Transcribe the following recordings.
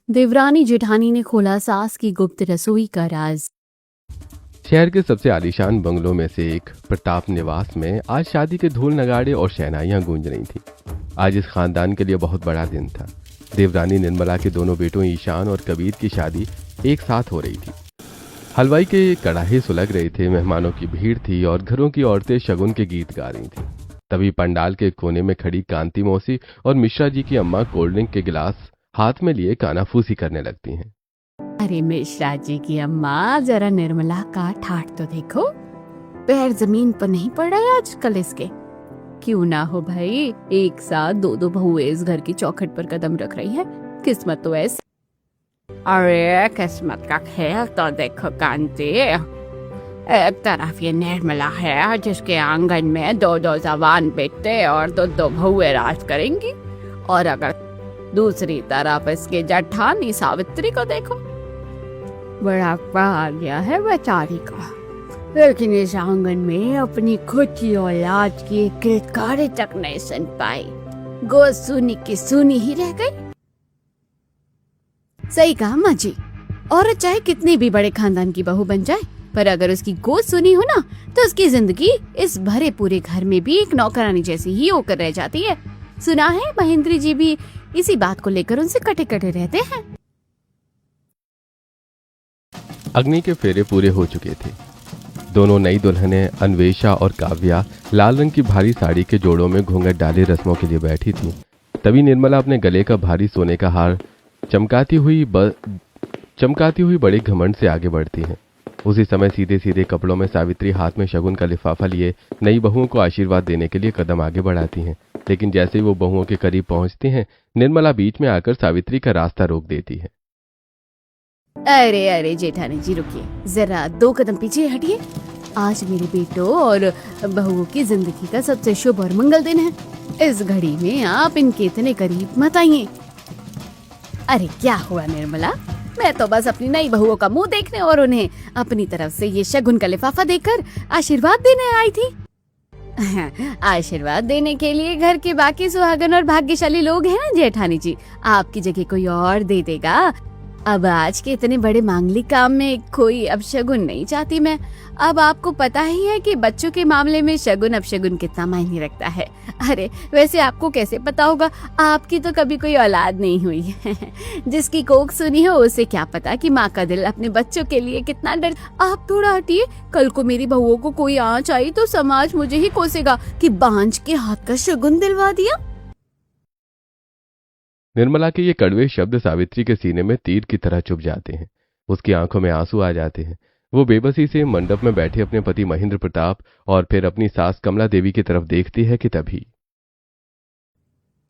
देवरानी जेठानी ने खोला सास की गुप्त रसोई का राज। शहर के सबसे आलीशान बंगलों में से एक प्रताप निवास में आज शादी के ढोल नगाड़े और शहनाइयां गूंज रही थीं। आज इस खानदान के लिए बहुत बड़ा दिन था। देवरानी निर्मला के दोनों बेटों ईशान और कबीर की शादी एक साथ हो रही थी। हलवाई के कड़ाहे सुलग रहे थे, मेहमानों की भीड़ थी और घरों की औरतें शगुन के गीत गा रही थीं। तभी पंडाल के कोने में खड़ी कांति मौसी और मिश्रा जी की अम्मा कोल्ड ड्रिंक के गिलास हाथ में लिए कानाफूसी करने लगती हैं। अरे मिश्रा जी की अम्मा, जरा निर्मला का ठाठ तो देखो, पैर जमीन पर नहीं पड़ रहे आजकल इसके। क्यों ना हो भाई, एक साथ दो दो बहुएं इस घर की चौखट पर कदम रख रही है। किस्मत तो ऐसी। अरे किस्मत का खेल तो देखो कांति, एक तरफ ये निर्मला है जिसके आंगन में दो दो जवान बेटे और दो दो बहुएं राज करेंगी, और अगर दूसरी तरफ इसके जेठानी सावित्री को देखो, बुढ़ापा आ गया है बेचारी का, लेकिन इस आंगन में अपनी खुद की औलाद की किलकारी तक नहीं सुन पाई। गोद सुनी की सुनी ही रह गई। सही कहा माँ जी, औरत चाहे कितनी भी बड़े खानदान की बहू बन जाए, पर अगर उसकी गोद सुनी हो ना, तो उसकी जिंदगी इस भरे पूरे घर में भी एक नौकरानी जैसी ही होकर रह जाती है। सुना है महेंद्र जी भी इसी बात को लेकर उनसे कटे कटे रहते हैं। अग्नि के फेरे पूरे हो चुके थे। दोनों नई दुल्हनें अन्वेषा और काव्या लाल रंग की भारी साड़ी के जोड़ों में घूंघट डाले रस्मों के लिए बैठी थीं। तभी निर्मला अपने गले का भारी सोने का हार चमकाती हुई बड़े घमंड से आगे बढ़ती हैं। उसी समय सीधे सीधे कपड़ों में सावित्री हाथ में शगुन का लिफाफा लिए नई बहुओं को आशीर्वाद देने के लिए कदम आगे बढ़ाती हैं। लेकिन जैसे ही वो बहुओं के करीब पहुंचती हैं, निर्मला बीच में आकर सावित्री का रास्ता रोक देती है। अरे अरे जेठानी जी रुकिए, जरा 2 कदम पीछे हटिए। आज मेरे बेटों और बहुओं की जिंदगी का सबसे शुभ और मंगल दिन है। इस घड़ी में आप इनके इतने करीब मत आइए। अरे क्या हुआ निर्मला, मैं तो बस अपनी नई बहुओं का मुंह देखने और उन्हें अपनी तरफ से ये शगुन का लिफाफा देकर आशीर्वाद देने आई थी। आशीर्वाद देने के लिए घर के बाकी सुहागन और भाग्यशाली लोग हैं ना जेठानी जी, आपकी जगह कोई और दे देगा। अब आज के इतने बड़े मांगलिक काम में कोई अपशगुन नहीं चाहती मैं। अब आपको पता ही है कि बच्चों के मामले में शगुन अपशगुन कितना मायने रखता है। अरे वैसे आपको कैसे पता होगा, आपकी तो कभी कोई औलाद नहीं हुई है। जिसकी कोख सुनी हो उसे क्या पता कि माँ का दिल अपने बच्चों के लिए कितना डर। आप थोड़ा हटिए, कल को मेरी बहुओं को कोई आंच आई तो समाज मुझे ही कोसेगा कि बांझ के हाथ का शगुन दिलवा दिया। निर्मला के ये कड़वे शब्द सावित्री के सीने में तीर की तरह चुभ जाते हैं। उसकी आंखों में आंसू आ जाते हैं। वो बेबसी से मंडप में बैठे अपने पति महेंद्र प्रताप और फिर अपनी सास कमला देवी की तरफ देखती है कि तभी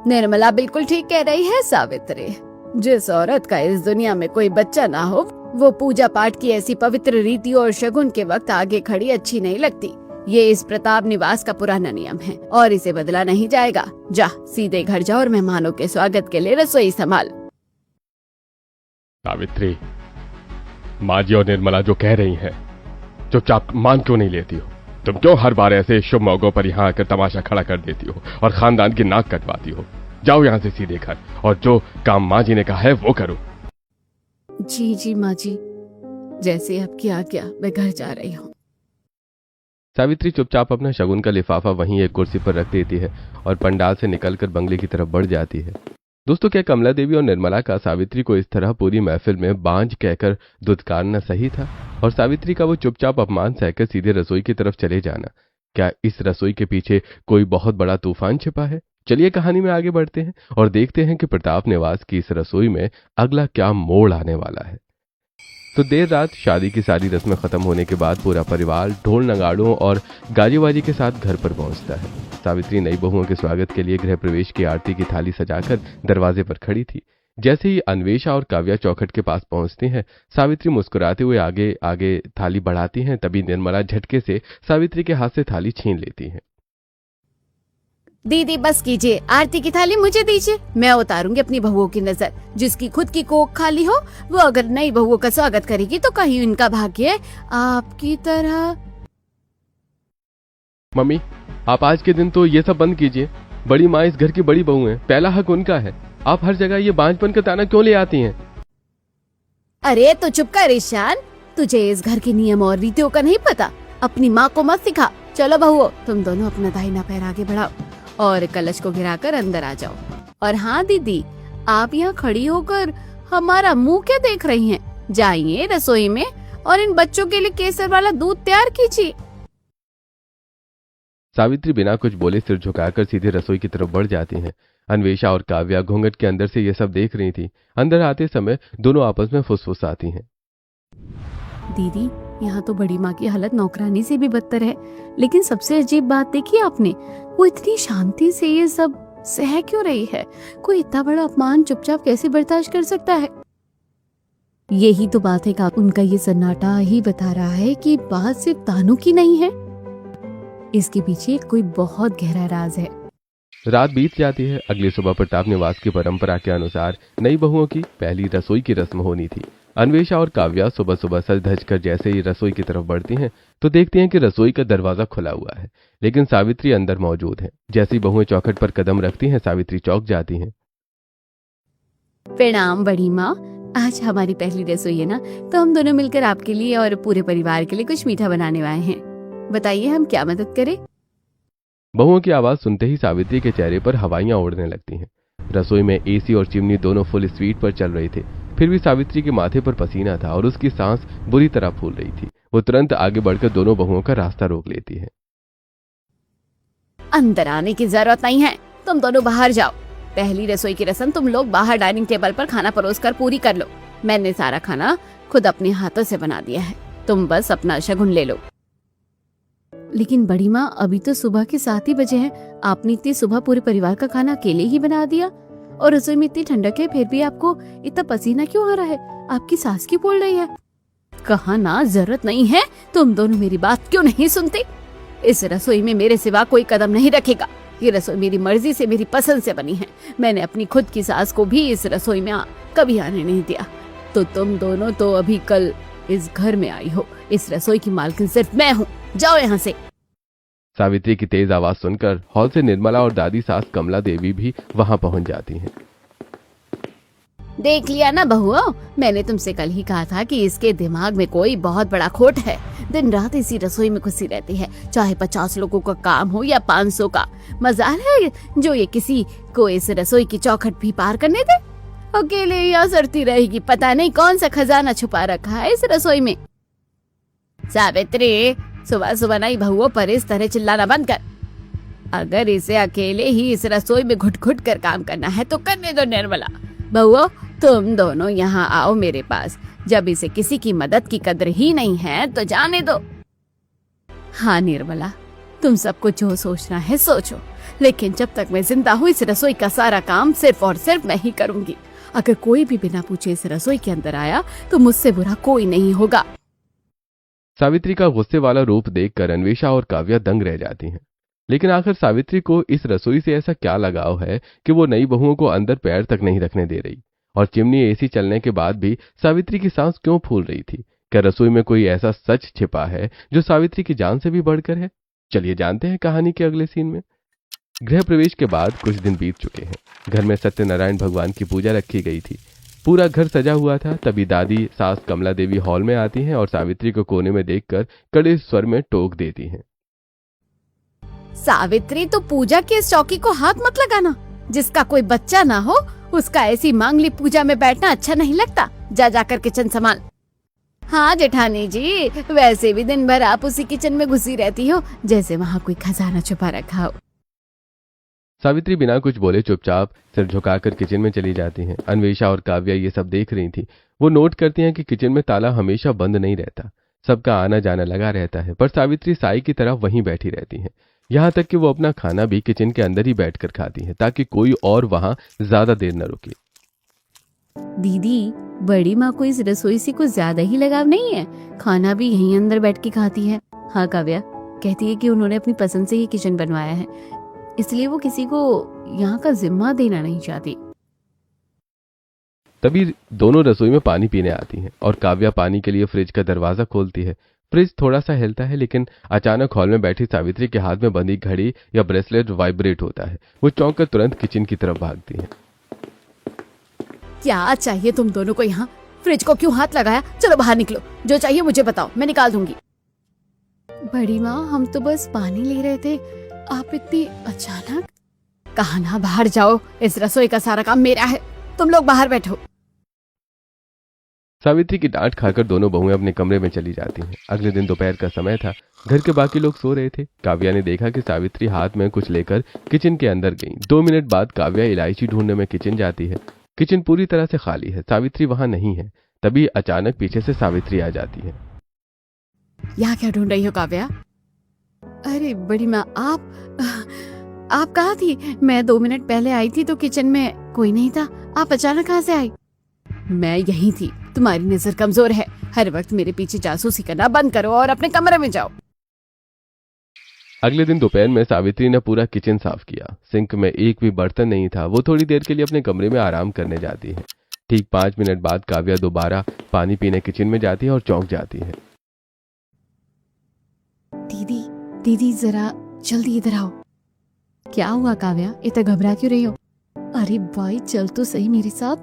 निर्मला बिल्कुल ठीक कह रही है सावित्री। जिस औरत का इस दुनिया में कोई बच्चा ना हो, वो पूजा पाठ की ऐसी पवित्र रीति और शगुन के वक्त आगे खड़ी अच्छी नहीं लगती। ये इस प्रताप निवास का पुराना नियम है और इसे बदला नहीं जाएगा। जा सीधे घर जाओ और मेहमानों के स्वागत के लिए रसोई संभाल। सावित्री, माँ जी और निर्मला जो कह रही हैं, चुपचाप मान क्यों नहीं लेती हो? तुम क्यों हर बार ऐसे शुभ मौकों पर यहाँ आकर तमाशा खड़ा कर देती हो और खानदान की नाक कटवाती हो? जाओ यहाँ से सीधे घर और जो काम माँ जी ने कहा है वो करो। जी जी माँ जी, जैसे आपकी आज्ञा, मैं घर जा रही हूँ। सावित्री चुपचाप अपना शगुन का लिफाफा वहीं एक कुर्सी पर रख देती है और पंडाल से निकलकर बंगले की तरफ बढ़ जाती है। दोस्तों, क्या कमला देवी और निर्मला का सावित्री को इस तरह पूरी महफिल में बांझ कहकर दुत्कारना सही था? और सावित्री का वो चुपचाप अपमान सहकर सीधे रसोई की तरफ चले जाना, क्या इस रसोई के पीछे कोई बहुत बड़ा तूफान छिपा है? चलिए कहानी में आगे बढ़ते हैं और देखते हैं कि प्रताप निवास की इस रसोई में अगला क्या मोड़ आने वाला है। तो देर रात शादी की सारी रस्में खत्म होने के बाद पूरा परिवार ढोल नगाड़ों और गाजीबाजी के साथ घर पर पहुंचता है। सावित्री नई बहुओं के स्वागत के लिए गृह प्रवेश की आरती की थाली सजाकर दरवाजे पर खड़ी थी। जैसे ही अन्वेषा और काव्या चौखट के पास पहुंचती हैं, सावित्री मुस्कुराते हुए आगे आगे थाली बढ़ाती हैं। तभी निर्मला झटके से सावित्री के हाथ से थाली छीन लेती हैं। दीदी बस कीजिए, आरती की थाली मुझे दीजिए, मैं उतारूंगी अपनी बहुओं की नजर। जिसकी खुद की कोख खाली हो, वो अगर नई बहुओं का स्वागत करेगी तो कहीं उनका भाग्य आपकी तरह। मम्मी, आप आज के दिन तो ये सब बंद कीजिए। बड़ी माँ इस घर की बड़ी बहू है, पहला हक उनका है। आप हर जगह ये बांझपन का ताना क्यों ले आती हैं? अरे तो चुप कर ईशान, तुझे इस घर के नियम और रीतियों का नहीं पता? अपनी माँ को मत सिखा। चलो बहुओं, तुम दोनों अपना दाहिना पैर आगे बढ़ाओ और कलश को गिराकर अंदर आ जाओ। और हाँ दीदी, आप यहाँ खड़ी होकर हमारा मुंह क्या देख रही हैं? जाइए रसोई में और इन बच्चों के लिए केसर वाला दूध तैयार कीजिए। सावित्री बिना कुछ बोले सिर झुकाकर सीधे रसोई की तरफ बढ़ जाती हैं। अन्वेषा और काव्या घूंघट के अंदर से ये सब देख रही थी। अंदर आते समय दोनों आपस में फुसफुसाती हैं। दीदी, यहाँ तो बड़ी माँ की हालत नौकरानी से भी बदतर है। लेकिन सबसे अजीब बात देखी आपने, वो इतनी शांति से ये सब सह क्यों रही है? कोई इतना बड़ा अपमान चुपचाप कैसे बर्दाश्त कर सकता है? यही तो बात है कि उनका ये सन्नाटा ही बता रहा है कि बात सिर्फ तानू की नहीं है, इसके पीछे कोई बहुत गहरा राज है। रात बीत जाती है। अगली सुबह प्रताप निवास की परंपरा के अनुसार नई बहुओं की पहली रसोई की रस्म होनी थी। अन्वेषा और काव्या सुबह सुबह सज धज कर जैसे ही रसोई की तरफ बढ़ती हैं तो देखती हैं कि रसोई का दरवाजा खुला हुआ है, लेकिन सावित्री अंदर मौजूद है। जैसी बहुएं चौखट पर कदम रखती हैं, सावित्री चौंक जाती हैं। प्रणाम बड़ी माँ, आज हमारी पहली रसोई है ना, तो हम दोनों मिलकर आपके लिए और पूरे परिवार के लिए कुछ मीठा बनाने आए हैं। बताइए हम क्या मदद करें? बहुओं की आवाज सुनते ही सावित्री के चेहरे पर हवाइयां उड़ने लगती हैं। रसोई में एसी और चिमनी दोनों फुल स्पीड पर चल रहे थे, फिर भी सावित्री के माथे पर पसीना था और उसकी सांस बुरी तरह फूल रही थी। वो तुरंत आगे बढ़कर दोनों बहुओं का रास्ता रोक लेती है। अंदर आने की जरूरत नहीं है, तुम दोनों बाहर जाओ। पहली रसोई की रस्म तुम लोग बाहर डाइनिंग टेबल पर खाना परोस कर पूरी कर लो। मैंने सारा खाना खुद अपने हाथों से बना दिया है, तुम बस अपना शगुन ले लो। लेकिन बड़ी माँ, अभी तो सुबह के 7 ही बजे हैं। आपने इतनी सुबह पूरे परिवार का खाना अकेले ही बना दिया, और रसोई में इतनी ठंडक है, फिर भी आपको इतना पसीना क्यों आ रहा है? आपकी सांस क्यों फूल रही है? कहा ना जरूरत नहीं है। तुम दोनों मेरी बात क्यों नहीं सुनते? इस रसोई में मेरे सिवा कोई कदम नहीं रखेगा। ये रसोई मेरी मर्जी से, मेरी पसंद से बनी है। मैंने अपनी खुद की सास को भी इस रसोई में कभी आने नहीं दिया। तो तुम दोनों तो अभी कल इस घर में आई हो। इस रसोई की मालकिन सिर्फ मैं हूँ। जाओ यहाँ से। सावित्री की तेज आवाज सुनकर हॉल से निर्मला और दादी सास कमला देवी भी वहां पहुंच जाती हैं। देख लिया ना बहुओं, मैंने तुमसे कल ही कहा था कि इसके दिमाग में कोई बहुत बड़ा खोट है। दिन रात इसी रसोई में घुसी रहती है, चाहे 50 लोगों का काम हो या 500 का। मजाल है जो ये किसी को इस रसोई की चौखट भी पार करने दे। अकेले यहाँ सड़ती रहेगी, पता नहीं कौन सा खजाना छुपा रखा है इस रसोई में। सावित्री, सुबह सुबह नहीं बहुओं पर इस तरह चिल्लाना बंद कर। अगर इसे अकेले ही इस रसोई में घुट घुट कर काम करना है तो करने दो निर्मला। बहुओं, तुम दोनों यहाँ आओ मेरे पास। जब इसे किसी की मदद की कदर ही नहीं है तो जाने दो। हाँ निर्मला, तुम सबको जो सोचना है सोचो, लेकिन जब तक मैं जिंदा हूँ इस रसोई का सारा काम सिर्फ और सिर्फ मैं ही करूंगी। अगर कोई भी बिना पूछे इस रसोई के अंदर आया तो मुझसे बुरा कोई नहीं होगा। सावित्री का गुस्से वाला रूप देखकर अन्वेषा और काव्या दंग रह जाती हैं। लेकिन आखिर सावित्री को इस रसोई से ऐसा क्या लगाव है कि वो नई बहुओं को अंदर पैर तक नहीं रखने दे रही? और चिमनी एसी चलने के बाद भी सावित्री की सांस क्यों फूल रही थी? क्या रसोई में कोई ऐसा सच छिपा है जो सावित्री की जान से भी बढ़कर है? चलिए जानते हैं कहानी के अगले सीन में। गृह प्रवेश के बाद कुछ दिन बीत चुके हैं। घर में सत्यनारायण भगवान की पूजा रखी गई थी। पूरा घर सजा हुआ था। तभी दादी सास कमला देवी हॉल में आती हैं और सावित्री को कोने में देखकर कड़े स्वर में टोक देती हैं। सावित्री, तो पूजा की इस चौकी को हाथ मत लगाना। जिसका कोई बच्चा ना हो उसका ऐसी मांगली पूजा में बैठना अच्छा नहीं लगता। जा जाकर किचन संभाल। हाँ जेठानी जी, वैसे भी दिन भर आप उसी किचन में घुसी रहती हो जैसे वहाँ कोई खजाना छुपा रखा हो। सावित्री बिना कुछ बोले चुपचाप सिर झुकाकर किचन में चली जाती हैं। अन्वेषा और काव्या ये सब देख रही थी। वो नोट करती हैं कि किचन में ताला हमेशा बंद नहीं रहता, सबका आना जाना लगा रहता है, पर सावित्री साई की तरह वहीं बैठी रहती हैं। यहाँ तक कि वो अपना खाना भी किचन के अंदर ही बैठकर खाती हैं ताकि कोई और वहां ज्यादा देर न रुके। दीदी, बड़ी माँ को इस रसोई से कुछ ज्यादा ही लगाव नहीं है। खाना भी यहीं अंदर बैठ के खाती है। हाँ काव्या कहती है कि उन्होंने अपनी पसंद से ही किचन बनवाया है, इसलिए वो किसी को यहाँ का जिम्मा देना नहीं चाहती। तभी दोनों रसोई में पानी पीने आती हैं और काव्या पानी के लिए फ्रिज का दरवाजा खोलती है। फ्रिज थोड़ा सा हिलता है, लेकिन अचानक हॉल में बैठी सावित्री के हाथ में बंधी घड़ी या ब्रेसलेट वाइब्रेट होता है। वो चौंक कर तुरंत किचन की तरफ भागती है। क्या चाहिए तुम दोनों को यहाँ? फ्रिज को क्यों हाथ लगाया? चलो बाहर निकलो, जो चाहिए मुझे बताओ, मैं निकाल दूंगी। बड़ी माँ, हम तो बस पानी ले रहे थे, आप इतनी अचानक। कहा ना बाहर जाओ, इस रसोई का सारा काम मेरा है, तुम लोग बाहर बैठो। सावित्री की डांट खाकर दोनों बहुएं अपने कमरे में चली जाती हैं। अगले दिन दोपहर का समय था। घर के बाकी लोग सो रहे थे। काव्या ने देखा कि सावित्री हाथ में कुछ लेकर किचन के अंदर गई। 2 मिनट बाद काव्या इलायची ढूंढने में किचन जाती है। किचन पूरी तरह से खाली है, सावित्री वहां नहीं है। तभी अचानक पीछे से सावित्री आ जाती है। यहाँ क्या ढूंढ रही हो काव्या? अरे बड़ी माँ, आप कहाँ थी? मैं 2 मिनट पहले आई थी तो किचन में कोई नहीं था, आप अचानक कहाँ से आई? मैं यहीं थी, तुम्हारी नजर कमजोर है, हर वक्त मेरे पीछे जासूसी करना बंद करो और अपने कमरे में जाओ। अगले दिन दोपहर में सावित्री ने पूरा किचन साफ किया। सिंक में एक भी बर्तन नहीं था। वो थोड़ी देर के लिए अपने कमरे में आराम करने जाती है। ठीक 5 मिनट बाद काव्या दोबारा पानी पीने किचन में जाती है और चौंक जाती है। दीदी जरा जल्दी इधर आओ। क्या हुआ काव्या, इतना घबरा क्यों रही हो? अरे भाई चल तो सही मेरे साथ।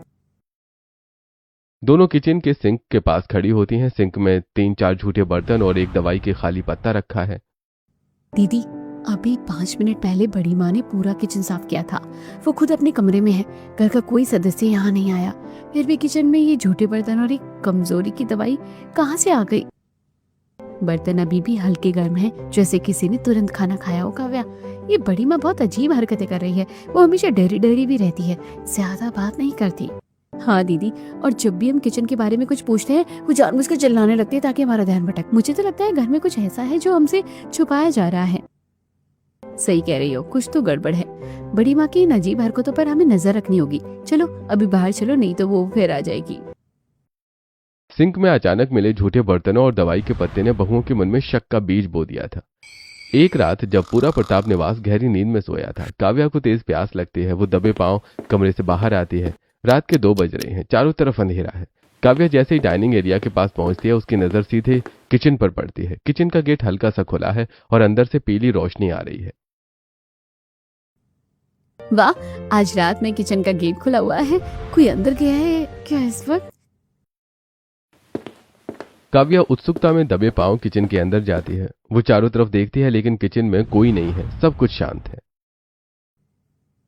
दोनों किचन के सिंक के पास खड़ी होती हैं। सिंक में 3-4 झूठे बर्तन और एक दवाई के खाली पत्ता रखा है। दीदी, अभी 5 मिनट पहले बड़ी माँ ने पूरा किचन साफ किया था। वो खुद अपने कमरे में है, घर का कोई सदस्य यहाँ नहीं आया, फिर भी किचन में ये झूठे बर्तन और एक कमजोरी की दवाई कहाँ से आ गई? बर्तन अभी भी हल्के गर्म हैं, जैसे किसी ने तुरंत खाना खाया हो। काव्या, ये बड़ी माँ बहुत अजीब हरकतें कर रही है। वो हमेशा डरी डरी भी रहती है, ज्यादा बात नहीं करती। हाँ दीदी, और जब भी हम किचन के बारे में कुछ पूछते हैं वो जानबूझकर चिल्लाने लगती है ताकि हमारा ध्यान भटक। मुझे तो लगता है घर में कुछ ऐसा है जो हमसे छुपाया जा रहा है। सही कह रही हो, कुछ तो गड़बड़ है। बड़ी माँ की इन अजीब हरकतों पर हमें नजर रखनी होगी। चलो अभी बाहर चलो, नहीं तो वो फिर आ जाएगी। सिंक में अचानक मिले झूठे बर्तनों और दवाई के पत्ते ने बहुओं के मन में शक का बीज बो दिया था। एक रात जब पूरा प्रताप निवास गहरी नींद में सोया था, काव्या को तेज प्यास लगती है। वो दबे पांव कमरे से बाहर आती है। रात के 2 बज रहे हैं, चारों तरफ अंधेरा है। काव्या जैसे ही डाइनिंग एरिया के पास पहुंचती है, उसकी नजर सीधे किचन पर पड़ती है। किचन का गेट हल्का सा खुला है और अंदर से पीली रोशनी आ रही है। वाह, आज रात में किचन का गेट खुला हुआ है, कोई अंदर गया है क्या इस वक्त? काव्या उत्सुकता में दबे पांव किचन के अंदर जाती है। वो चारों तरफ देखती है, लेकिन किचन में कोई नहीं है, सब कुछ शांत है।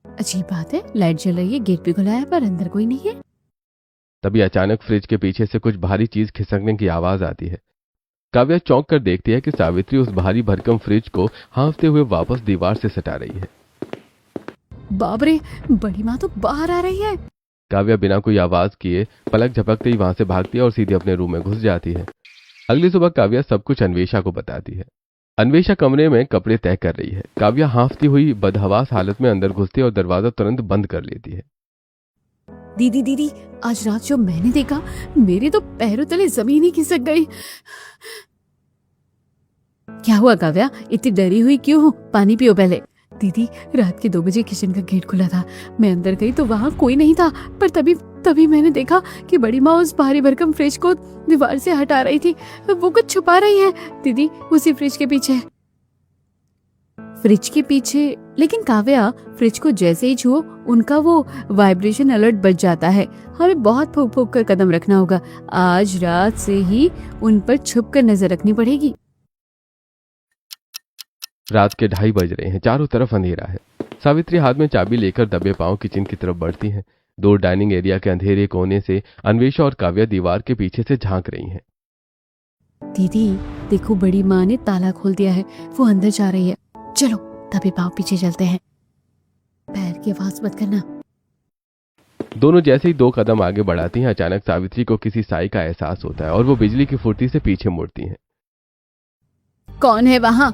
अजीब बात है, लाइट जल रही है, गेट भी खुला है, पर अंदर कोई नहीं है। तभी अचानक फ्रिज के पीछे से कुछ भारी चीज खिसकने की आवाज आती है। काव्या चौंक कर देखती है कि सावित्री उस भारी भरकम फ्रिज को हाँफते हुए वापस दीवार से सटा रही है। बाप रे, बड़ी माँ तो बाहर आ रही है। काव्या बिना कोई आवाज किए पलक झपकते ही वहां से भागती है और सीधे अपने रूम में घुस जाती है। अगली सुबह काव्या सब कुछ अन्वेषा को बताती है। अन्वेषा कमरे में कपड़े तय कर रही है। काव्या हाँफती हुई बदहवास हालत में अंदर घुसती है और दरवाजा तुरंत बंद कर लेती है। दीदी, आज रात जो मैंने देखा, मेरे तो पैरों तले जमीन ही खिसक गई। क्या हुआ काव्या, इतनी डरी हुई क्यों हो? पानी पियो पहले। दीदी, रात के 2 बजे किचन का गेट खुला था, मैं अंदर गई तो वहां कोई नहीं था, पर तभी मैंने देखा कि बड़ी माँ उस भारी भरकम फ्रिज को दीवार से हटा रही थी। वो कुछ छुपा रही है दीदी, उसी फ्रिज के पीछे। फ्रिज के पीछे? लेकिन काव्या, फ्रिज को जैसे ही छुओ उनका वो वाइब्रेशन अलर्ट बज जाता है। हमें बहुत फूक फूक कर कदम रखना होगा। आज रात से ही उन पर छुप कर नजर रखनी पड़ेगी। रात के 2:30 बज रहे हैं, चारों तरफ अंधेरा है। सावित्री हाथ में चाबी लेकर दबे पांव किचन की तरफ बढ़ती हैं। दूर डाइनिंग एरिया के अंधेरे कोने से अन्वेषा और काव्या दीवार के पीछे से झांक रही हैं। दीदी देखो, बड़ी माँ ने ताला खोल दिया है, वो अंदर जा रही है। चलो दबे पांव पीछे चलते हैं, पैर की आवाज मत करना। दोनों जैसे ही 2 कदम आगे बढ़ाती हैं, अचानक सावित्री को किसी साई का एहसास होता है और वो बिजली की फुर्ती से पीछे मुड़ती हैं। कौन है वहां?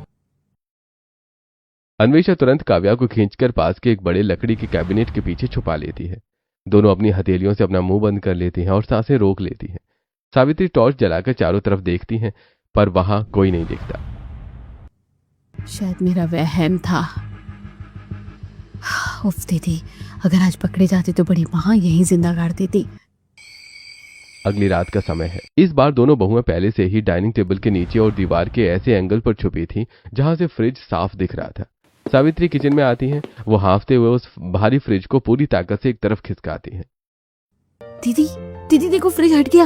अन्वेषा तुरंत काव्या को खींचकर पास के एक बड़े लकड़ी के कैबिनेट के पीछे छुपा लेती है। दोनों अपनी हथेलियों से अपना मुंह बंद कर लेती हैं और सांसें रोक लेती हैं। सावित्री टॉर्च जलाकर चारों तरफ देखती हैं, पर वहां कोई नहीं दिखता। शायद मेरा वहम था। उफ दीदी, अगर आज पकड़े जाते तो बड़ी माँ यहीं जिंदा गाड़ देती। अगली रात का समय है। इस बार दोनों बहुएं पहले से ही डाइनिंग टेबल के नीचे और दीवार के ऐसे एंगल पर छुपी थी जहां से फ्रिज साफ दिख रहा था। सावित्री किचन में आती हैं। वो हाँफते हुए उस भारी फ्रिज को पूरी ताकत से एक तरफ खिसकाती हैं। दीदी दीदी देखो फ्रिज हट गया।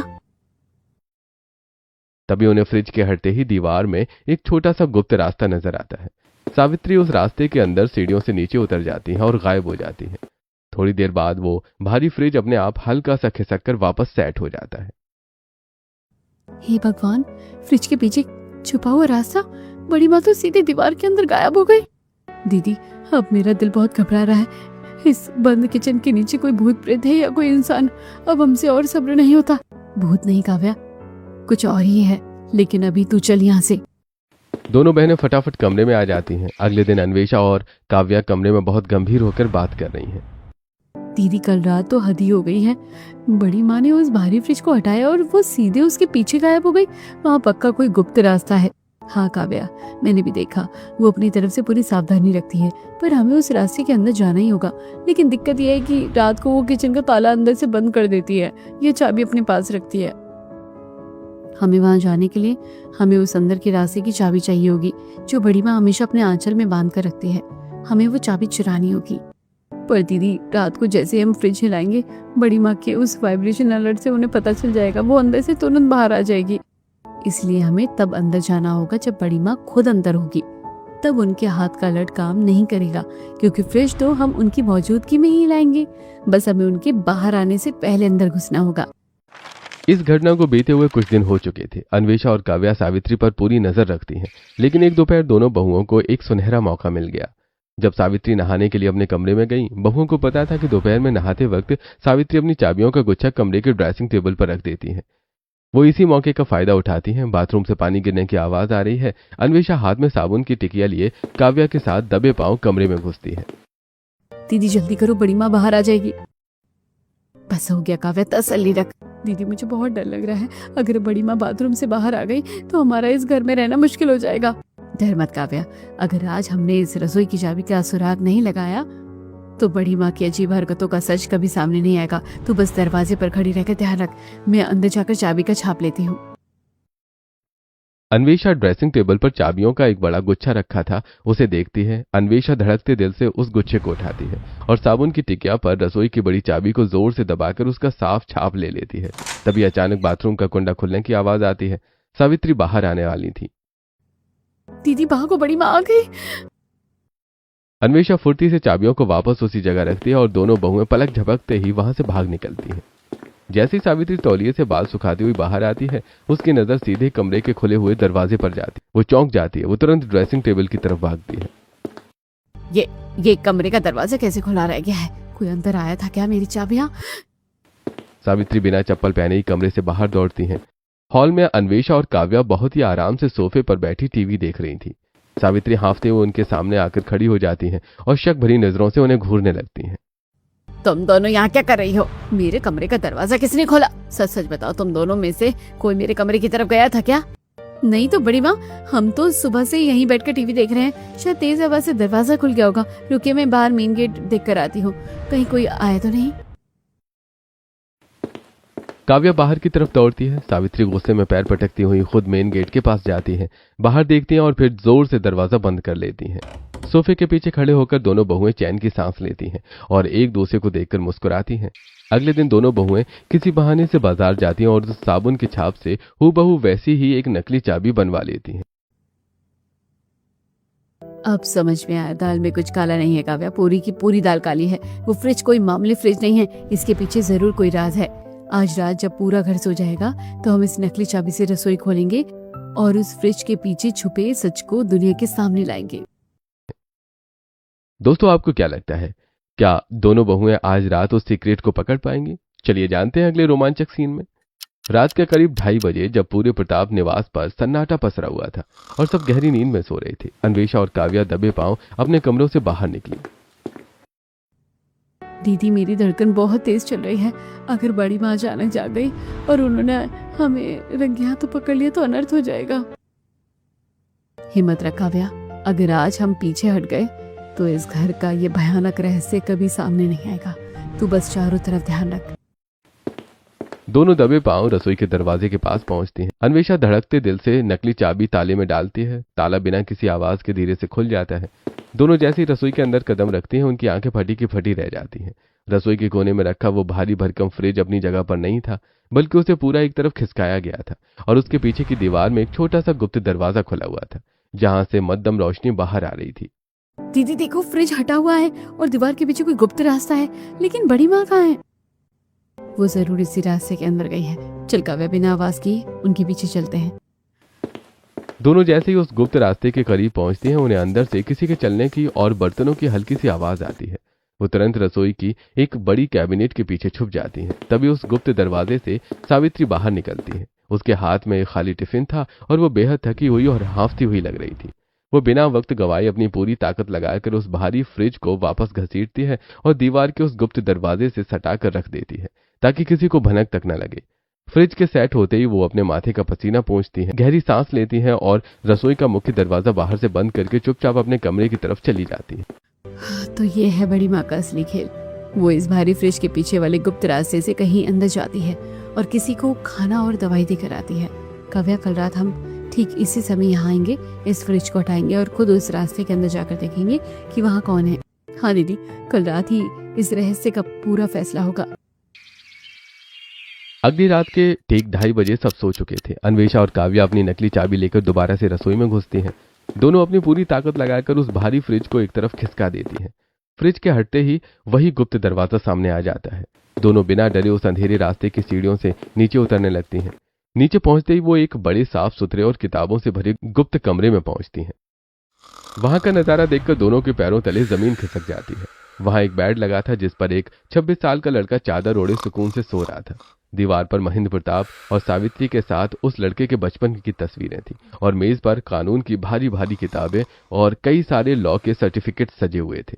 तभी उन्हें फ्रिज के हटते ही दीवार में एक छोटा सा गुप्त रास्ता नजर आता है। सावित्री उस रास्ते के अंदर सीढ़ियों से नीचे उतर जाती है और गायब हो जाती है। थोड़ी देर बाद वो भारी फ्रिज अपने आप हल्का सा खिसक कर वापस सेट हो जाता है। हे भगवान, फ्रिज के पीछे छुपा हुआ रास्ता, बड़ी माँ तो सीधे दीवार के अंदर गायब हो गई। दीदी अब मेरा दिल बहुत घबरा रहा है। इस बंद किचन के नीचे कोई भूत प्रेत है या कोई इंसान। अब हमसे और सब्र नहीं होता। भूत नहीं काव्या, कुछ और ही है, लेकिन अभी तू चल यहाँ से। दोनों बहनें फटाफट कमरे में आ जाती हैं। अगले दिन अन्वेषा और काव्या कमरे में बहुत गंभीर होकर बात कर रही हैं। दीदी कल रात तो हद ही हो गई है। बड़ी माँ ने उस भारी फ्रिज को हटाया और वो सीधे उसके पीछे गायब हो गई। वहाँ पक्का कोई गुप्त रास्ता है। हाँ काव्या, मैंने भी देखा। वो अपनी तरफ से पूरी सावधानी रखती है, पर हमें उस रास्ते के अंदर जाना ही होगा। लेकिन दिक्कत यह है कि रात को वो किचन का ताला अंदर से बंद कर देती है, ये चाबी अपने पास रखती है। हमें वहां जाने के लिए हमें उस अंदर के रास्ते की चाबी चाहिए होगी, जो बड़ी माँ हमेशा अपने आंचल में बांध कर रखती है। हमें वो चाबी चुरानी होगी। पर दीदी रात को जैसे हम फ्रिज हिलाएंगे, बड़ी माँ के उस वाइब्रेशन अलर्ट से उन्हें पता चल जाएगा। वो अंदर से तुरंत बाहर आ जाएगी। इसलिए हमें तब अंदर जाना होगा जब बड़ी माँ खुद अंदर होगी। तब उनके हाथ का अलर्ट काम नहीं करेगा, क्योंकि फ्रिज तो हम उनकी मौजूदगी में ही हिलाएंगे। बस हमें उनके बाहर आने से पहले अंदर घुसना होगा। इस घटना को बीते हुए कुछ दिन हो चुके थे। अन्वेषा और काव्या सावित्री पर पूरी नजर रखती हैं, लेकिन एक दोपहर दोनों बहुओं को एक सुनहरा मौका मिल गया। जब सावित्री नहाने के लिए अपने कमरे में गई, बहुओं को पता था कि दोपहर में नहाते वक्त सावित्री अपनी चाबियों का गुच्छा कमरे के ड्रेसिंग टेबल पर रख देती है। वो इसी मौके का फायदा उठाती हैं। बाथरूम से पानी गिरने की आवाज आ रही है। अन्वेषा हाथ में साबुन की टिकिया लिए काव्या के साथ दबे पांव कमरे में घुसती है। दीदी जल्दी करो, बड़ी माँ बाहर आ जाएगी। बस हो गया काव्या, तसल्ली रख। दीदी मुझे बहुत डर लग रहा है। अगर बड़ी माँ बाथरूम से बाहर आ गई तो हमारा इस घर में रहना मुश्किल हो जाएगा। डर मत काव्या, अगर आज हमने इस रसोई की चाबी का सुराग नहीं लगाया तो बड़ी माँ की अजीब हरकतों का सच कभी सामने नहीं आएगा। तू बस दरवाजे पर खड़ी रहकर ध्यान रख, मैं अंदर जाकर चाबी का छाप लेती हूँ। अन्वेषा ड्रेसिंग टेबल पर चाबियों का एक बड़ा गुच्छा रखा था, उसे देखती है। अन्वेषा धड़कते दिल से उस गुच्छे को उठाती है और साबुन की टिकिया पर रसोई की बड़ी चाबी को जोर से दबाकर उसका साफ छाप ले लेती है। तभी अचानक बाथरूम का कुंडा खुलने की आवाज आती है। सावित्री बाहर आने वाली थी। दीदी भागो, बड़ी माँ आ गई। अन्वेषा फुर्ती से चाबियों को वापस उसी जगह रखती है और दोनों बहुएं पलक झपकते ही वहां से भाग निकलती हैं। जैसे ही सावित्री तौलिए से बाल सुखाती हुई बाहर आती है, उसकी नजर सीधे कमरे के खुले हुए दरवाजे पर जाती है। वो चौंक जाती है। वो तुरंत ड्रेसिंग टेबल की तरफ भागती है। ये कमरे का दरवाजा कैसे खुला रह गया है? कोई अंदर आया था क्या? मेरी चाबियां? सावित्री बिना चप्पल पहने ही कमरे से बाहर दौड़ती हैं। हॉल में अन्वेषा और काव्या बहुत ही आराम से सोफे पर बैठी टीवी देख रही थी। सावित्री हांफते हुए उनके सामने आकर खड़ी हो जाती हैं और शक भरी नजरों से उन्हें घूरने लगती हैं। तुम दोनों यहाँ क्या कर रही हो? मेरे कमरे का दरवाजा किसने खोला? सच सच बताओ, तुम दोनों में से कोई मेरे कमरे की तरफ गया था क्या? नहीं तो बड़ी माँ, हम तो सुबह से यहीं बैठकर टीवी देख रहे हैं। शायद तेज आवाज से दरवाजा खुल गया होगा। रुकिए, मैं बाहर मेन गेट देख कर आती हूँ, कहीं कोई आया तो नहीं। काव्या बाहर की तरफ दौड़ती है। सावित्री गुस्से में पैर पटकती हुई खुद मेन गेट के पास जाती है, बाहर देखती हैं और फिर जोर से दरवाजा बंद कर लेती हैं। सोफे के पीछे खड़े होकर दोनों बहुएं चैन की सांस लेती हैं और एक दूसरे को देखकर मुस्कुराती हैं। अगले दिन दोनों बहुएं किसी बहाने से बाजार जाती हैं और उस साबुन की छाप से हूबहू वैसी ही एक नकली चाबी बनवा लेती हैं। अब समझ में आया, दाल में कुछ काला नहीं है काव्या, पूरी की पूरी दाल काली है। वो फ्रिज कोई मामूली फ्रिज नहीं है, इसके पीछे जरूर कोई राज है। आज रात जब पूरा घर सो जाएगा तो हम इस नकली चाबी से रसोई खोलेंगे और उस फ्रिज के पीछे छुपे सच को दुनिया के सामने लाएंगे। दोस्तों, आपको क्या लगता है, क्या दोनों बहुएं आज रात उस सीक्रेट को पकड़ पाएंगी? चलिए जानते हैं अगले रोमांचक सीन में। रात के करीब 2:30 बजे जब पूरे प्रताप निवास पर सन्नाटा पसरा हुआ था और सब गहरी नींद में सो रहे थे, अन्वेषा और काव्या दबे पांव अपने कमरों से बाहर निकली। दीदी, मेरी धड़कन बहुत तेज चल रही है। अगर बड़ी माँ अचानक जाग गई और उन्होंने हमें रंगे हाथों पकड़ लिया तो अनर्थ हो जाएगा। हिम्मत रख काव्या, अगर आज हम पीछे हट गए तो इस घर का ये भयानक रहस्य कभी सामने नहीं आएगा। तू बस चारों तरफ ध्यान रख। दोनों दबे पांव रसोई के दरवाजे के पास पहुंचती हैं। अन्वेषा धड़कते दिल से नकली चाबी ताले में डालती है। ताला बिना किसी आवाज के धीरे से खुल जाता है। दोनों जैसे ही रसोई के अंदर कदम रखती हैं, उनकी आंखें फटी की फटी रह जाती हैं। रसोई के कोने में रखा वो भारी भरकम फ्रिज अपनी जगह पर नहीं था, बल्कि उसे पूरा एक तरफ खिसकाया गया था और उसके पीछे की दीवार में एक छोटा सा गुप्त दरवाजा खुला हुआ था, जहां से मध्यम रोशनी बाहर आ रही थी। दीदी देखो, फ्रिज हटा हुआ है और दीवार के पीछे कोई गुप्त रास्ता है, लेकिन बड़ी माँ कहाँ है? वो जरूर इसी रास्ते के अंदर गई है। चल काव्या, बिना आवाज किए उनके पीछे चलते हैं। दोनों जैसे ही उस गुप्त रास्ते के करीब पहुंचती हैं, उन्हें अंदर से किसी के चलने की और बर्तनों की हल्की सी आवाज आती है। वो तुरंत रसोई की एक बड़ी कैबिनेट के पीछे छुप जाती हैं। तभी उस गुप्त दरवाजे से सावित्री बाहर निकलती है। उसके हाथ में एक खाली टिफिन था और वो बेहद थकी हुई और हांफती हुई लग रही थी। वो बिना वक्त गवाए अपनी पूरी ताकत लगाकर उस भारी फ्रिज को वापस घसीटती है और दीवार के उस गुप्त दरवाजे से सटाकर रख देती है, ताकि किसी को भनक तक न लगे। फ्रिज के सेट होते ही वो अपने माथे का पसीना पोंछती हैं, गहरी सांस लेती हैं और रसोई का मुख्य दरवाजा बाहर से बंद करके चुपचाप अपने कमरे की तरफ चली जाती है। तो ये है बड़ी माँ का असली खेल। वो इस भारी फ्रिज के पीछे वाले गुप्त रास्ते से कहीं अंदर जाती है और किसी को खाना और दवाई देकर आती है। काव्या, कल रात हम ठीक इसी समय यहाँ आएंगे, इस फ्रिज को हटाएंगे और खुद उस रास्ते के अंदर जाकर देखेंगे कि वहाँ कौन है। हाँ दीदी, कल रात ही इस रहस्य का पूरा फैसला होगा। अगली रात के ठीक 2:30 बजे सब सो चुके थे। अन्वेषा और काव्या अपनी नकली चाबी लेकर दोबारा से रसोई में घुसती हैं। दोनों अपनी पूरी ताकत लगाकर उस भारी फ्रिज को एक तरफ खिसका देती हैं। फ्रिज के हटते ही वही गुप्त दरवाजा सामने आ जाता है। दोनों बिना डरे उस अंधेरे रास्ते की सीढ़ियों से नीचे उतरने लगती हैं। नीचे पहुंचते ही वो एक बड़े साफ सुथरे और किताबों से भरे गुप्त कमरे में पहुंचती हैं। वहां का नजारा देखकर दोनों के पैरों तले जमीन खिसक जाती है। वहां एक बेड लगा था जिस पर एक 26 साल का लड़का चादर ओढ़े सुकून से सो रहा था। दीवार पर महेंद्र प्रताप और सावित्री के साथ उस लड़के के बचपन की तस्वीरें थी और मेज पर कानून की भारी भारी किताबें और कई सारे लॉ के सर्टिफिकेट सजे हुए थे।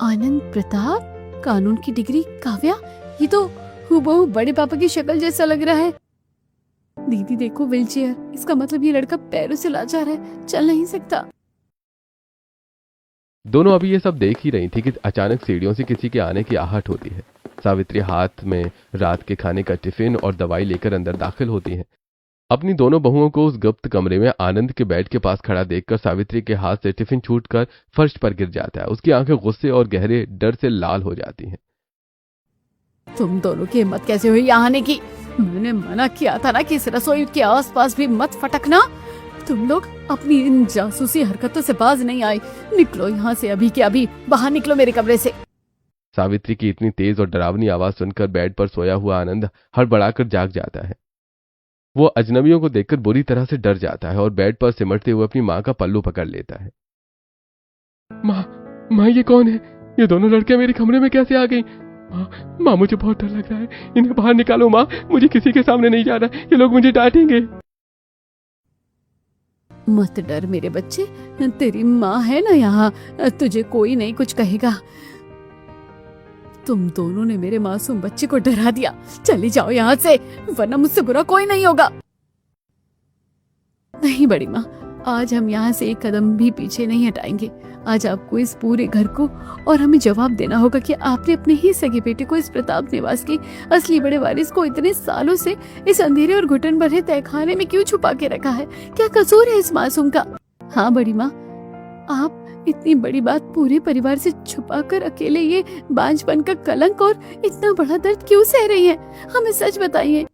आनंद प्रताप, कानून की डिग्री। काव्या, ये तो हूबहू बड़े पापा की शक्ल जैसा लग रहा है। दीदी देखो, व्हीलचेयर। इसका मतलब ये लड़का पैरों से लाचार है, चल नहीं सकता। दोनों अभी ये सब देख ही रही थी कि अचानक सीढ़ियों से किसी के आने की आहट होती है। सावित्री हाथ में रात के खाने का टिफिन और दवाई लेकर अंदर दाखिल होती है। अपनी दोनों बहुओं को उस गुप्त कमरे में आनंद के बेड के पास खड़ा देखकर सावित्री के हाथ से टिफिन छूटकर फर्श पर गिर जाता है। उसकी आंखें गुस्से और गहरे डर से लाल हो जाती हैं। तुम दोनों की हिम्मत कैसे हुई यहाँ आने की? मैंने मना किया था ना कि इस रसोई के आसपास भी मत फटकना। तुम लोग अपनी इन जासूसी हरकतों से बाज नहीं आए। निकलो यहाँ से अभी के अभी, बाहर निकलो मेरे कमरे से। सावित्री की इतनी तेज और डरावनी आवाज सुनकर बेड पर सोया हुआ आनंद हड़बड़ाकर जाग जाता है। वो अजनबियों को देखकर बुरी तरह से डर जाता है और बेड पर सिमटते हुए अपनी माँ का पल्लू पकड़ लेता है। माँ, ये कौन है? ये दोनों लड़कियां मेरे कमरे में कैसे आ गई? माँ, मुझे बहुत डर लग रहा है। इन्हें बाहर निकालो माँ, मुझे किसी के सामने नहीं जाना, ये लोग मुझे डांटेंगे। मत डर मेरे बच्चे, तेरी माँ है ना यहाँ, तुझे कोई नहीं कुछ कहेगा। तुम दोनों ने मेरे मासूम बच्चे को डरा दिया। चली जाओ यहाँ से, वरना मुझसे बुरा कोई नहीं होगा। नहीं बड़ी माँ, आज हम यहाँ से एक कदम भी पीछे नहीं हटाएंगे। आज आपको इस पूरे घर को और हमें जवाब देना होगा कि आपने अपने ही सगे बेटे को, इस प्रताप निवास के असली बड़े वारिस को, इतने सालों से इस अंधेरे और घुटन भरे तहखाने में क्यों छुपा के रखा है? क्या कसूर है इस मासूम का? हाँ बड़ी माँ, आप इतनी बड़ी बात पूरे परिवार से छुपाकर अकेले ये बांझपन का कलंक और इतना बड़ा दर्द क्यों सह रही हैं? हमें सच बताइए।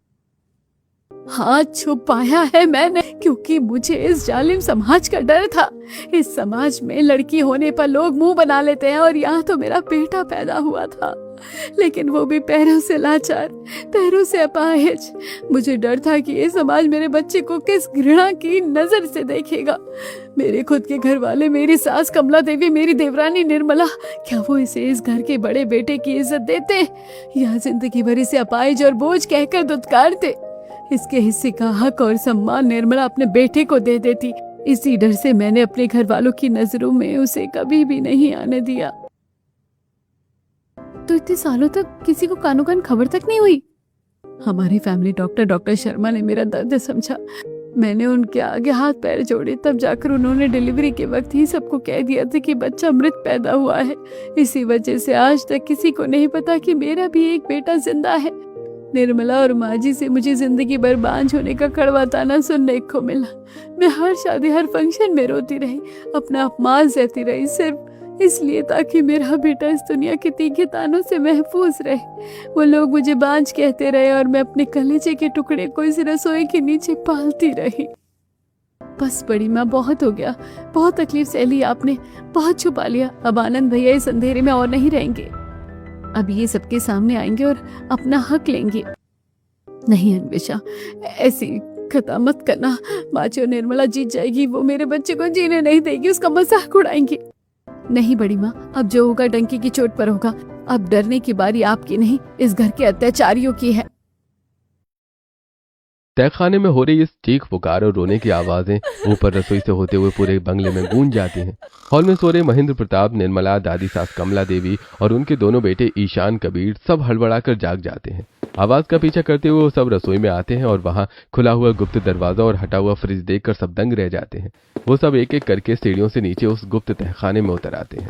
हाँ, छुपाया है मैंने क्योंकि मुझे इस जालिम समाज का डर था। इस समाज में लड़की होने पर लोग मुंह बना लेते हैं और यहाँ तो मेरा बेटा पैदा हुआ था, लेकिन वो भी पैरों से लाचार, पैरों से अपाहिज। मुझे डर था कि ये समाज मेरे बच्चे को किस घृणा की नजर से देखेगा। मेरे खुद के घर वाले, मेरी सास कमला देवी, मेरी देवरानी निर्मला, क्या वो इसे इस घर के बड़े बेटे की इज्जत देते या जिंदगी भर इसे अपाहिज और बोझ कहकर दुत्कारते? इसके हिस्से का हक और सम्मान निर्मला अपने बेटे को दे देती। इसी डर से मैंने अपने घर वालों की नजरों में उसे कभी भी नहीं आने दिया। तो इतने सालों तक किसी को कानो कान खबर तक नहीं हुई? हमारी फैमिली डॉक्टर शर्मा ने मेरा दर्द समझा। मैंने उनके आगे हाथ पैर जोड़े, तब जाकर उन्होंने डिलीवरी के वक्त ही सबको कह दिया था कि बच्चा मृत पैदा हुआ है। इसी वजह से आज तक किसी को नहीं पता कि मेरा भी एक बेटा जिंदा है। निर्मला और माजी से मुझे जिंदगी भर बांझ होने का कड़वा ताना सुनने को मिला। मैं हर शादी, हर फंक्शन में रोती रही, अपना अपमान सहती रही, सिर्फ इसलिए ताकि मेरा बेटा इस दुनिया के तीखे तानों से महफूज रहे। वो लोग मुझे बांझ कहते रहे और मैं अपने कलेजे के टुकड़े को इस रसोई के नीचे पालती रही। बस बड़ी माँ, बहुत हो गया, बहुत तकलीफ सह ली आपने, बहुत छुपा लिया। अब आनंद भैया इस अंधेरे में और नहीं रहेंगे। अब ये सबके सामने आएंगे और अपना हक लेंगे। नहीं अन्वेषा, ऐसी खता मत करना। बाची और निर्मला जीत जाएगी, वो मेरे बच्चे को जीने नहीं देगी, उसका मजाक उड़ाएंगी। नहीं बड़ी माँ, अब जो होगा डंकी की चोट पर होगा। अब डरने की बारी आपकी नहीं, इस घर के अत्याचारियों की है। तहखाने में हो रही इस चीख पुकार और रोने की आवाजें ऊपर रसोई से होते हुए पूरे बंगले में गूंज जाती हैं। हॉल में सो रहे महेंद्र प्रताप, निर्मला, दादी सास कमला देवी और उनके दोनों बेटे ईशान, कबीर सब हड़बड़ाकर जाग जाते हैं। आवाज का पीछा करते हुए वो सब रसोई में आते हैं और वहां खुला हुआ गुप्त दरवाजा और हटा हुआ फ्रिज देखकर सब दंग रह जाते हैं। वो सब एक एक करके सीढ़ियों से नीचे उस गुप्त तहखाने में उतर आते हैं।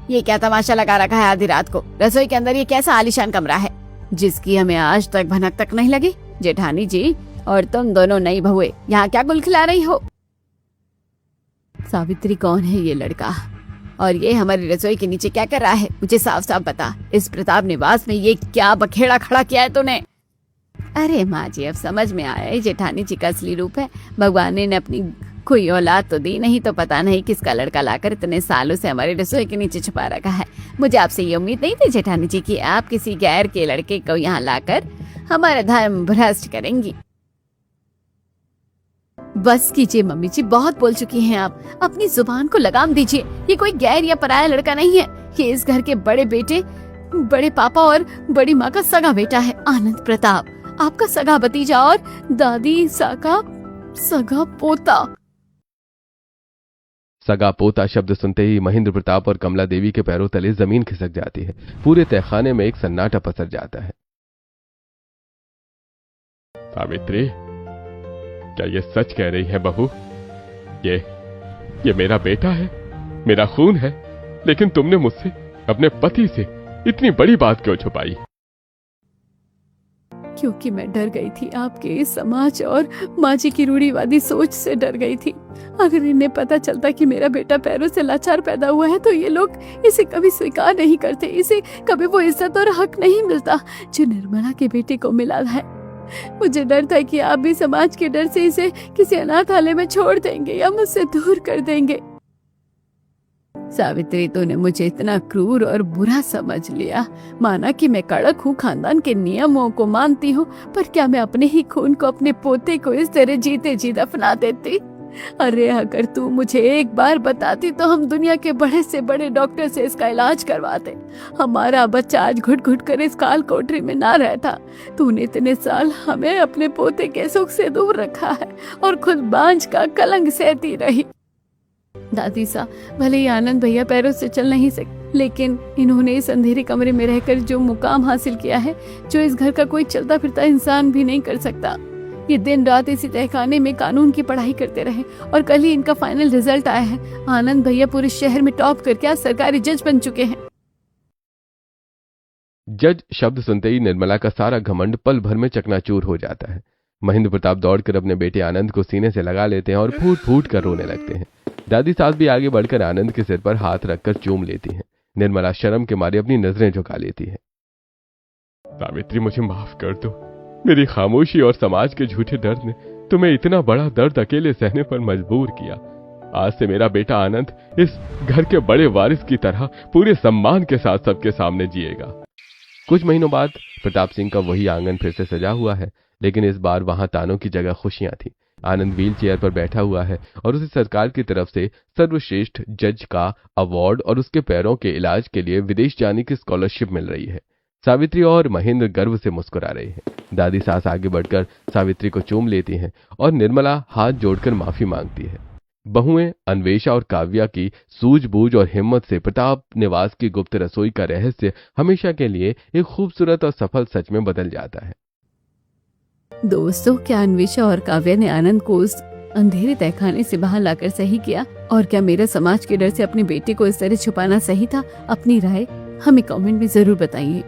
ये क्या तमाशा लगा रखा है आधी रात को? रसोई के अंदर ये कैसा आलीशान कमरा है जिसकी हमें आज तक भनक तक नहीं लगी? जेठानी जी और तुम दोनों नई बहुएं यहाँ क्या गुल खिला रही हो? सावित्री, कौन है ये लड़का और ये हमारी रसोई के नीचे क्या कर रहा है? मुझे साफ साफ बता। इस प्रताप निवास में ये क्या बखेड़ा खड़ा किया है तूने? अरे माँ जी, अब समझ में आया, ये जेठानी जी का असली रूप है। भगवान ने अपनी कोई औलाद तो दी नहीं, तो पता नहीं किसका लड़का लाकर इतने सालों से हमारी रसोई के नीचे छुपा रखा है। मुझे आपसे ये उम्मीद नहीं थी जेठानी जी कि आप किसी गैर के लड़के को यहाँ लाकर हमारा धर्म भ्रष्ट करेंगी। बस कीजिए मम्मी जी, बहुत बोल चुकी हैं आप। अपनी जुबान को लगाम दीजिए। ये कोई गैर या पराया लड़का नहीं है। ये इस घर के बड़े बेटे, बड़े पापा और बड़ी माँ का सगा बेटा है, आनंद प्रताप, आपका सगा भतीजा और दादी सा का सगा पोता। सगा पोता शब्द सुनते ही महेंद्र प्रताप और कमला देवी के पैरों तले जमीन खिसक जाती है। पूरे तहखाने में एक सन्नाटा पसर जाता है। सावित्री, क्या ये सच कह रही है बहू? ये मेरा बेटा है, मेरा खून है, लेकिन तुमने मुझसे अपने पति से इतनी बड़ी बात क्यों छुपाई? क्योंकि मैं डर गई थी, आपके इस समाज और माँ जी की रूढ़िवादी सोच से डर गई थी। अगर इन्हें पता चलता कि मेरा बेटा पैरों से लाचार पैदा हुआ है तो ये लोग इसे कभी स्वीकार नहीं करते, इसे कभी वो इज्जत और हक नहीं मिलता जो निर्मला के बेटे को मिला है। मुझे डर था कि आप भी समाज के डर से इसे किसी अनाथालय में छोड़ देंगे या मुझसे दूर कर देंगे। सावित्री, तूने मुझे इतना क्रूर और बुरा समझ लिया। माना कि मैं कड़क हूँ, खानदान के नियमों को मानती हूँ, पर क्या मैं अपने ही खून को, अपने पोते को इस तरह जीते जी दफना देती? अरे अगर तू मुझे एक बार बताती तो हम दुनिया के बड़े से बड़े डॉक्टर से इसका इलाज करवाते। हमारा बच्चा आज घुट घुट कर इस काल कोठरी में ना रहता। तूने इतने साल हमें अपने पोते के सुख से दूर रखा है और खुद बांझ का कलंक सहती रही। दादी सा, भले ही आनंद भैया पैरों से चल नहीं सकते, लेकिन इन्होंने इस अंधेरे कमरे में रहकर जो मुकाम हासिल किया है, जो इस घर का कोई चलता फिरता इंसान भी नहीं कर सकता। ये दिन रात इसी तहखाने में कानून की पढ़ाई करते रहे और कल ही इनका फाइनल रिजल्ट आया है। आनंद भैया पूरे शहर में टॉप करके आज सरकारी जज बन चुके हैं। जज शब्द सुनते ही निर्मला का सारा घमंड पल भर में चकनाचूर हो जाता है। महेंद्र प्रताप दौड़कर अपने बेटे आनंद को सीने से लगा लेते हैं और फूट फूट कर रोने लगते हैं। दादी सास भी आगे बढ़कर आनंद के सिर पर हाथ रखकर चूम लेती हैं। निर्मला शर्म के मारे अपनी नजरें झुका लेती है। सावित्री, मुझे माफ कर दो। मेरी खामोशी और समाज के झूठे दर्द ने तुम्हें इतना बड़ा दर्द अकेले सहने पर मजबूर किया। आज से मेरा बेटा आनंद इस घर के बड़े वारिस की तरह पूरे सम्मान के साथ सबके सामने जिएगा। कुछ महीनों बाद प्रताप सिंह का वही आंगन फिर से सजा हुआ है, लेकिन इस बार वहां तानों की जगह खुशियां थी। आनंद व्हील चेयर पर बैठा हुआ है और उसे सरकार की तरफ से सर्वश्रेष्ठ जज का अवार्ड और उसके पैरों के इलाज के लिए विदेश जाने की स्कॉलरशिप मिल रही है। सावित्री और महेंद्र गर्व से मुस्कुरा रहे हैं। दादी सास आगे बढ़कर सावित्री को चूम लेती हैं और निर्मला हाथ जोड़कर माफी मांगती है। बहुएं अन्वेषा और काव्या की सूझबूझ और हिम्मत से प्रताप निवास की गुप्त रसोई का रहस्य हमेशा के लिए एक खूबसूरत और सफल सच में बदल जाता है। दोस्तों, क्या अन्वेषा और काव्या ने आनंद को उस अंधेरे तहखाने से बाहर लाकर सही किया? और क्या मेरा समाज के डर से अपने बेटे को इस तरह छुपाना सही था? अपनी राय हमें कमेंट में जरूर बताइए।